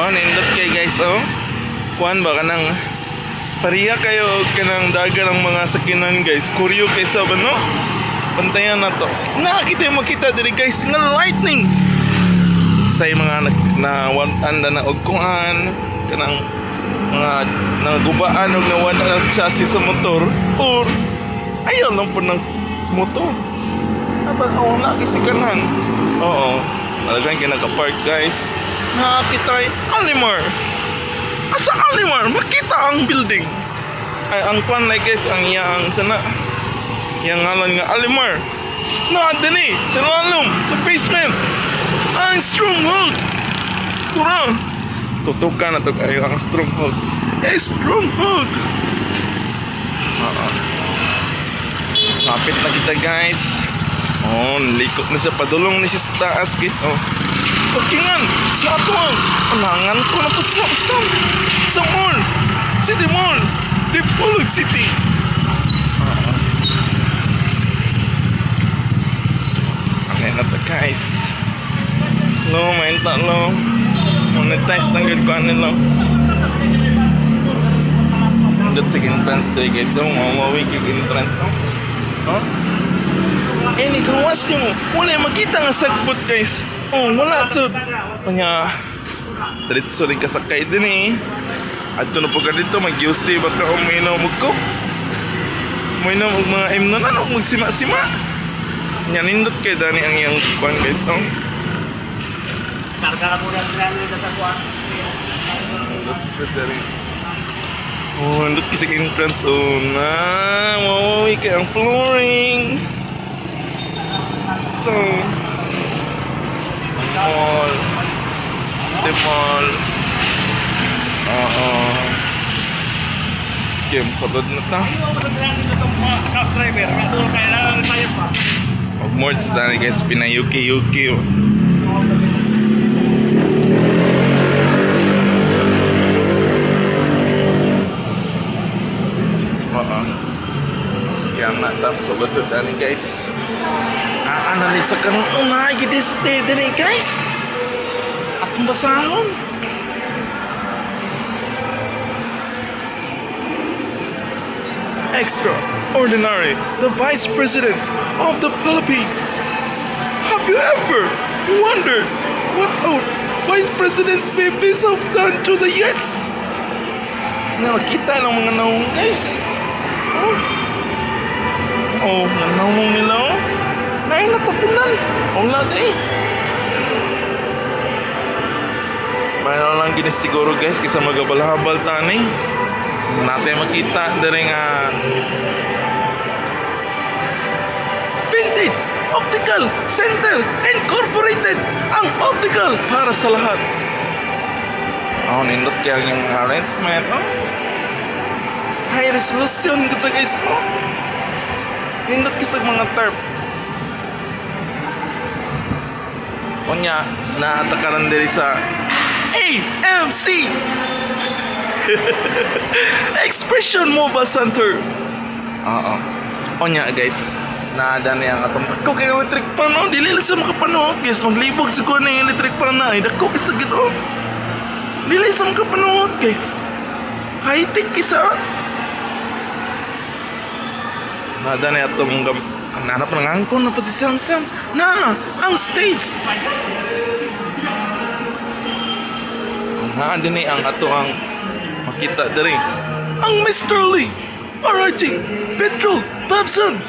Oh, nindot kay guys, oh. Kuan ba kanang pariya kayo kanang daga ng mga sakinan guys. Kuryo kay sa no? Pantayan na to. Nakakita yung makita diri guys nga lightning. Say mga na anda na og kuan kanang mga nagubaan og nawala ng chassis sa motor or ayaw lang po ng motor. Aba, na kisikanan. Oo. Talagang kinaka-park guys. Nakakita ay Alimar. Asa Alimar? Makita ang building. Ay, ang kwan like guys, ang iyang sana. Yang ngalan nga Alimar. Na, dini, sa lalom, sa basement. Ang stronghold. Kurang. Tutukan na to kayo ang stronghold. Stronghold. So, hapit na kita guys. Oh, likot na siya. Padulong na siya sa taas guys. Oh. Pakingan, sa ato ang anangan ko na po sa mall. City Mall. Dipolog City. Okay na to guys. Lo, main tak lo. Monetize tanggad ko ano lo. That's the entrance day guys. So, mawawi kyung entrance no. Huh? Ni kawas mo. Wala makita nga sagbot guys. Oh, wala to. Kanya, diretso rin kasakay din eh. At ito na po ka dito, mag-UC, baka uminom mo uminom og mga imnon, ano, magsima-sima. Kanya, nindot kayo dani ang iyang kuhan guys, oh. Karga ka muna sila nila sa kuhan. Nindot sa dari. Oh, nindot kasi entrance, oh, na. Mawawi kayo ang flooring. So, mall, City Mall. Scam salud na ta. Subscriber, kailangan tayo pa. Of more tani guys, pinayuki-yuki. Scam na ta salud tani guys. Analisa ka nung unay display din eh guys. Atong basahon. Extraordinary, the Vice Presidents of the Philippines. Have you ever wondered what our Vice Presidents babies have done to the US? Nakakita ng mga naong guys. Oh, yung naong nila oh. Ay, natapunan. Wala na eh. Mayroon lang ginis siguro guys kasi magabal-habal tani. Natin makita dari nga Vintage Optical Center Incorporated. Ang optical para sa lahat. Oh, nindot kaya yung arrangement, oh. High resolution kasi guys, oh. Nindot kasi mga tarp. Onya, naatakaran diri sa AMC Expression Mobile Center. Oo. Onya guys, naada na yung atong dako kay electric pan, no? Dili sa makapano guys, maglibog sa ko na electric pan na. Dako kasi gito. Dili sa makapano guys. High tech kisa. Naada na atong nanap ng angkon na pa si Samsung na ang States. Din ang ato ang makita diri ang Mr. Lee, RRG, Petrol, Babson,